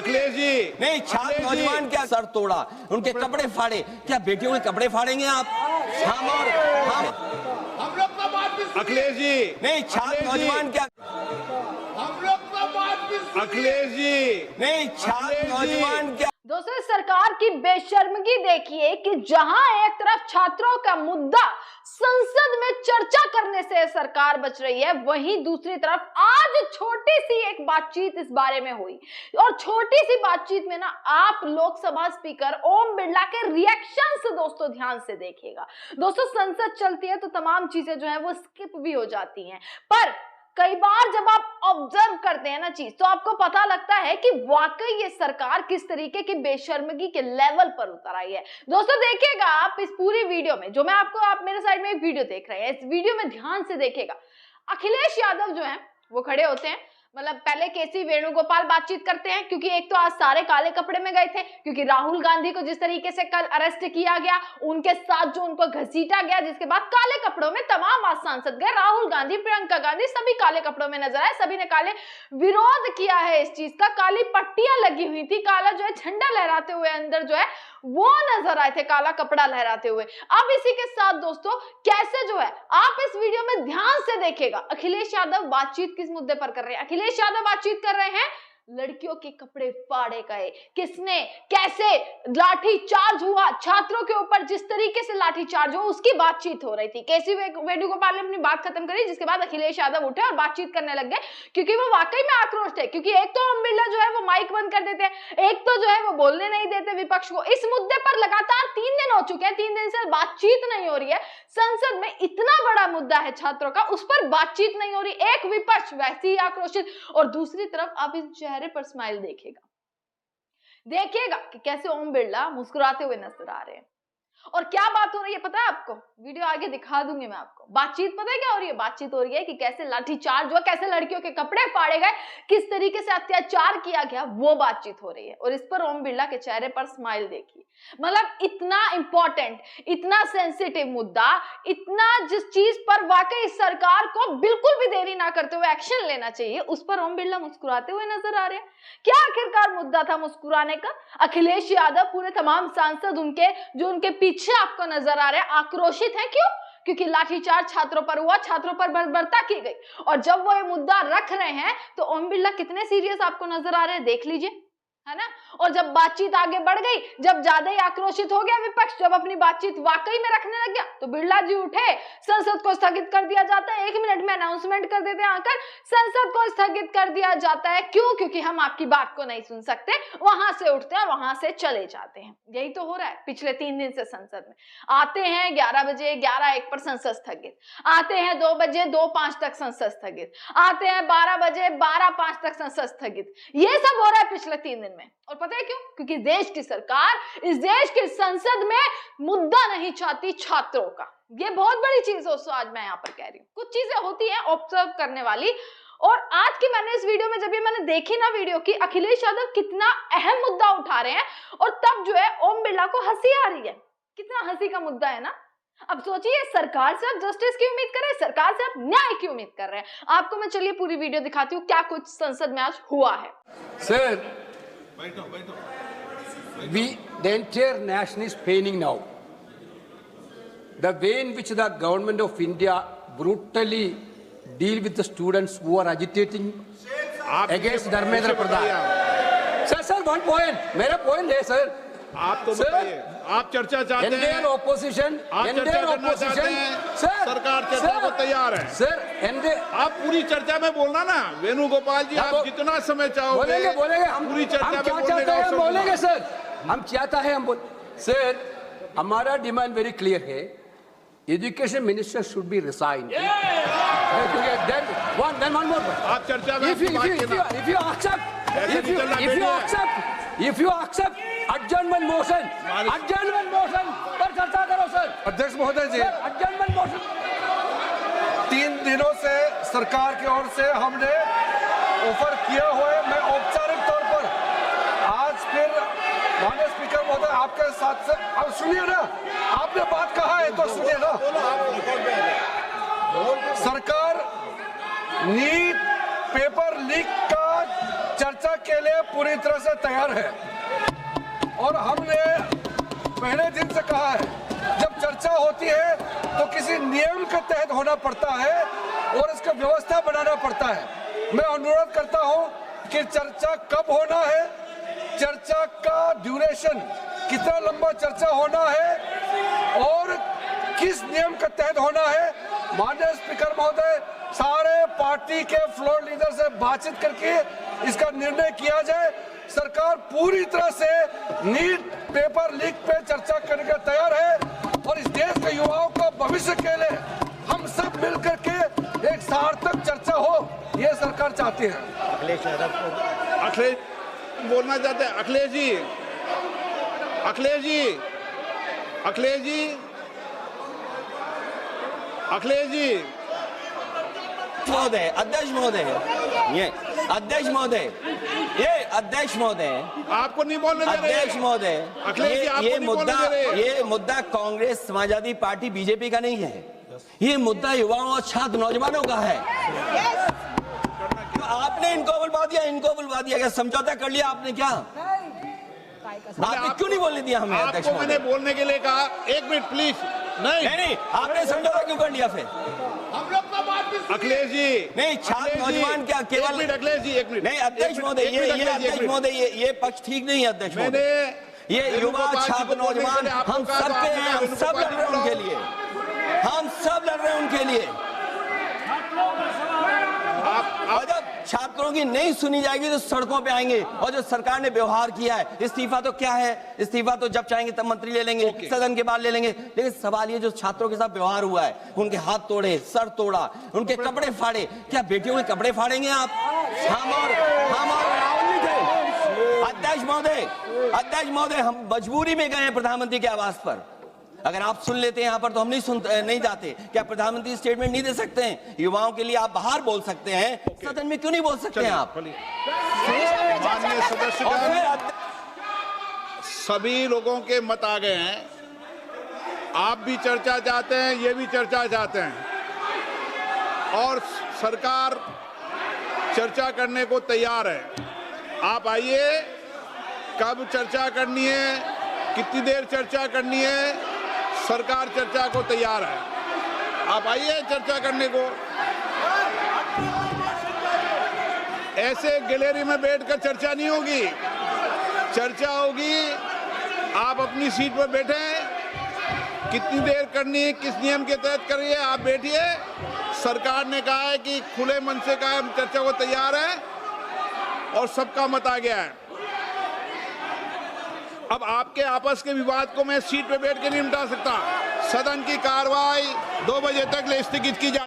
अखिलेश जी नहीं, छात्र नौजवान क्या सर तोड़ा, उनके कपड़े फाड़े, क्या बेटियों के कपड़े फाड़ेंगे आप? हम लोग का बात भी अखिलेश जी नहीं, छात्र नौजवान क्या हम लोग का बात भी अखिलेश जी नहीं, छात्र नौजवान क्या दोस्तों, सरकार की बेशर्मगी देखिए कि जहां एक तरफ छात्रों का मुद्दा संसद में चर्चा करने से सरकार बच रही है, वहीं दूसरी तरफ आज छोटी सी एक बातचीत इस बारे में हुई। और छोटी सी बातचीत में ना आप लोकसभा स्पीकर ओम बिरला के रिएक्शंस दोस्तों ध्यान से देखिएगा। दोस्तों, संसद चलती है तो तमाम चीजें जो है वो स्किप भी हो जाती हैं, पर कई बार जब आप ऑब्जर्व करते हैं ना चीज, तो आपको पता लगता है कि वाकई ये सरकार किस तरीके की बेशर्मगी के लेवल पर उतर आई है। दोस्तों देखिएगा आप इस पूरी वीडियो में, जो मैं आपको, आप मेरे साइड में एक वीडियो देख रहे हैं, इस वीडियो में ध्यान से देखिएगा। अखिलेश यादव जो है वो खड़े होते हैं, मतलब पहले केसी वेणुगोपाल बातचीत करते हैं, क्योंकि एक तो आज सारे काले कपड़े में गए थे, क्योंकि राहुल गांधी को जिस तरीके से कल अरेस्ट किया गया, उनके साथ जो उनको घसीटा गया, जिसके बाद काले कपड़ों में तमाम आज सांसद गए, राहुल गांधी, प्रियंका गांधी, सभी काले कपड़ों में नजर आए, सभी ने काले विरोध किया है इस चीज का। काली पट्टियां लगी हुई थी, काला जो है झंडा लहराते हुए अंदर जो है वो नजर आए थे, काला कपड़ा लहराते हुए। अब इसी के साथ दोस्तों कैसे जो है, आप इस वीडियो में ध्यान से देखिएगा, अखिलेश यादव बातचीत किस मुद्दे पर कर रहे हैं। अखिलेश यादव बातचीत कर रहे हैं लड़कियों के कपड़े फाड़े गए, किसने, कैसे लाठी चार्ज हुआ छात्रों के ऊपर, जिस तरीके से लाठी चार्ज हुआ उसकी बातचीत हो रही थी। केसी वेणुगोपाल ने अपनी बात खत्म करी, जिसके बाद अखिलेश यादव उठे और बातचीत करने लग गए, क्योंकि वो वाकई में आक्रोश थे। क्योंकि एक तो ओम बिरला जो है वो माइक बंद कर देते हैं, एक तो जो है वो बोलने नहीं देते विपक्ष को। इस मुद्दे पर लगातार 3 दिन हो चुके हैं, 3 दिन से बातचीत नहीं हो रही है। संसद में इतना बड़ा मुद्दा है छात्रों का, उस पर बातचीत नहीं हो रही, एक विपक्ष वैसे ही आक्रोशित, और दूसरी तरफ आप इस चेहरे पर स्माइल देखिएगा कि कैसे ओम बिरला मुस्कुराते हुए नजर आ रहे हैं। और क्या बात हो रही है पता है आपको, वीडियो आगे दिखा दूंगी मैं आपको। बातचीत पता है क्या हो रही है, बातचीत हो रही है कि कैसे लाठीचार्ज हुआ, कैसे लड़कियों के कपड़े फाड़े गए, किस तरीके से अत्याचार किया गया, वो बातचीत हो रही है। और इस पर ओम बिरला के चेहरे पर स्माइल देखिए। मतलब इतना इंपॉर्टेंट, इतना सेंसिटिव मुद्दा, इतना जिस चीज पर वाकई सरकार को बिल्कुल भी देरी ना करते हुए एक्शन लेना चाहिए, उस पर ओम बिरला मुस्कुराते हुए नजर आ रहे हैं। क्या आखिरकार मुद्दा था मुस्कुराने का? अखिलेश यादव, पूरे तमाम सांसद उनके जो उनके पीछे आपको नजर आ रहे हैं, आक्रोशित है। क्यों? क्योंकि लाठीचार्ज छात्रों पर हुआ, छात्रों पर बर्बरता की गई। और जब वो ये मुद्दा रख रहे हैं तो ओम बिरला कितने सीरियस आपको नजर आ रहे हैं, देख लीजिए, है ना। और जब बातचीत आगे बढ़ गई, जब ज्यादा ही आक्रोशित हो गया विपक्ष, जब अपनी बातचीत वाकई में रखने लग गया, तो बिरला जी उठे, संसद को स्थगित कर दिया जाता है। 1 मिनट में अनाउंसमेंट कर देते हैं आकर, संसद को स्थगित कर दिया जाता है। क्यों? क्योंकि हम आपकी बात को नहीं सुन सकते। वहां से उठते हैं, वहां से चले जाते हैं। यही तो हो रहा है पिछले 3 दिन से। संसद में आते हैं 11 बजे, 11:01 पर संसद स्थगित, आते हैं 2 बजे, 2:05 तक संसद स्थगित, आते हैं 12 बजे, 12:05 तक संसद स्थगित। ये सब हो रहा है पिछले 3 दिन में। और पता है क्यों? क्योंकि देश की सरकार, इस देश की संसद में मुद्दा नहीं चाहती छात्रों का। ये बहुत बड़ी चीज दोस्तों आज मैं यहाँ पर कह रही हूँ। कुछ चीजें होती हैं ऑब्जर्व करने वाली। और आज की मैंने इस वीडियो में, जब ये मैंने देखी ना वीडियो की, अखिलेश यादव कितना अहम मुद्दा उठा रहे हैं, और तब जो है ओम बिरला को हंसी आ रही है। कितना हंसी का मुद्दा है ना। अब सोचिए, सरकार से आप जस्टिस की उम्मीद कर रहे हैं, सरकार से आप न्याय की उम्मीद कर रहे हैं। आपको मैं चलिए पूरी वीडियो दिखाती हूँ क्या कुछ संसद में आज हुआ है। Sir, the entire nation is paining now. The way in which the government of India brutally deal with the students who are agitating against Dharmendra Pradhan. Sir, one point. मेरा point है sir. आप तो बताइए, आप चर्चा चाहते हैं, Indian opposition, सरकार चर्चा को तैयार है। सर, आप पूरी चर्चा में बोलना ना, वेणुगोपाल जी, आप जितना समय चाहोगे बोलेंगे हम पूरी चर्चा में बोलने का अवसर बोलेंगे सर। हम चाहता है, हम बोल सर, हमारा डिमांड वेरी क्लियर है, education minister should be resign. आप चर्चा में if you accept adjournment motion पर चर्चा करो सर। अध्यक्ष महोदय जी, adjournment motion 3 दिनों से सरकार की ओर से हमने ऑफर किया हुआ है। मैं औपचारिक तौर पर आज फिर माननीय स्पीकर महोदय आपके साथ से, अब सुनिए ना, आपने बात कहा है तो सुनिए ना। सरकार नीट पेपर लीक का चर्चा के लिए पूरी तरह से तैयार है और हमने पहले दिन से कहा है जब चर्चा होती है तो किसी नियम के तहत होना पड़ता है और इसका व्यवस्था बनाना पड़ता है। मैं अनुरोध करता हूं कि चर्चा कब होना है, चर्चा का ड्यूरेशन कितना लंबा चर्चा होना है और किस नियम के तहत होना है। माननीय स्पीकर महोदय, सारे पार्टी के फ्लोर लीडर से बातचीत करके इसका निर्णय किया जाए। सरकार पूरी तरह से नीट पेपर लीक पे चर्चा करने के तैयार है और इस देश के युवाओं को भविष्य के लिए हम सब मिलकर के एक सार्थक चर्चा हो, ये सरकार चाहती है। अखिलेश बोलना चाहते हैं। अखिलेश जी, अखिलेश जी, अखिलेश जी, अखिलेश जी, महोदय, अध्यक्ष महोदय, ये अध्यक्ष महोदय, ये अध्यक्ष महोदय, आपको नहीं बोलने दे रहे। अध्यक्ष महोदय, अखिलेश जी, आपको नहीं बोलने दे रहे। ये मुद्दा कांग्रेस, समाजवादी पार्टी, बीजेपी का नहीं है। ये मुद्दा युवाओं और छात्र नौजवानों का है। तो आपने इनको बुलवा दिया, क्या समझौता कर लिया आपने? क्या आपने क्यों नहीं बोलने दिया हमें? अध्यक्ष आपको मैंने बोलने के लिए कहा। एक मिनट प्लीज। नहीं, आपने समझौता क्यों कर लिया फिर? हम लोग का बात भी अखिलेश जी, नहीं, छात्र नौजवान क्या केवल? एक मिनट अखिलेश जी, एक मिनट। नहीं अध्यक्ष महोदय, अध्यक्ष महोदय, ये पक्ष ठीक नहीं है अध्यक्ष महोदय। ये युवा छात्र नौजवान हम सब के हैं, हम सब लड़ रहे हैं उनके लिए, हम सब लड़ रहे हैं उनके लिए। और जब छात्रों की नहीं सुनी जाएगी तो सड़कों पे आएंगे। और जो सरकार ने व्यवहार किया है, इस्तीफा तो क्या है? इस्तीफा तो जब चाहेंगे तब मंत्री ले लेंगे, सदन के बाद ले लेंगे। लेकिन सवाल ये जो छात्रों के साथ व्यवहार हुआ है, उनके हाथ तोड़े, सर तोड़ा, उनके कपड़े फाड़े, क्या बेटियों के कपड़े फाड़ेंगे आप? हम और राहुल जी थे। अध्यक्ष महोदय, हम मजबूरी में गए हैं प्रधानमंत्री के आवास पर। अगर आप सुन लेते हैं यहाँ पर तो हम नहीं जाते। क्या प्रधानमंत्री स्टेटमेंट नहीं दे सकते हैं? युवाओं के लिए आप बाहर बोल सकते हैं, सदन में क्यों नहीं बोल सकते हैं आप? माननीय सदस्यगण, सभी लोगों के मत आ गए हैं। आप भी चर्चा चाहते हैं, ये भी चर्चा चाहते हैं और सरकार चर्चा करने को तैयार है। आप आइए, कब चर्चा करनी है, कितनी देर चर्चा करनी है, सरकार चर्चा को तैयार है। आप आइए चर्चा करने को। ऐसे गैलरी में बैठकर चर्चा नहीं होगी, चर्चा होगी। आप अपनी सीट पर बैठे, कितनी देर करनी है, किस नियम के तहत करिए, आप बैठिए। सरकार ने कहा है कि खुले मन से कहा हम चर्चा को तैयार है और सबका मत आ गया है। अब आपके आपस के विवाद को मैं सीट पे बैठ के नहीं मिटा सकता। सदन की कार्रवाई 2 बजे तक स्थगित की जा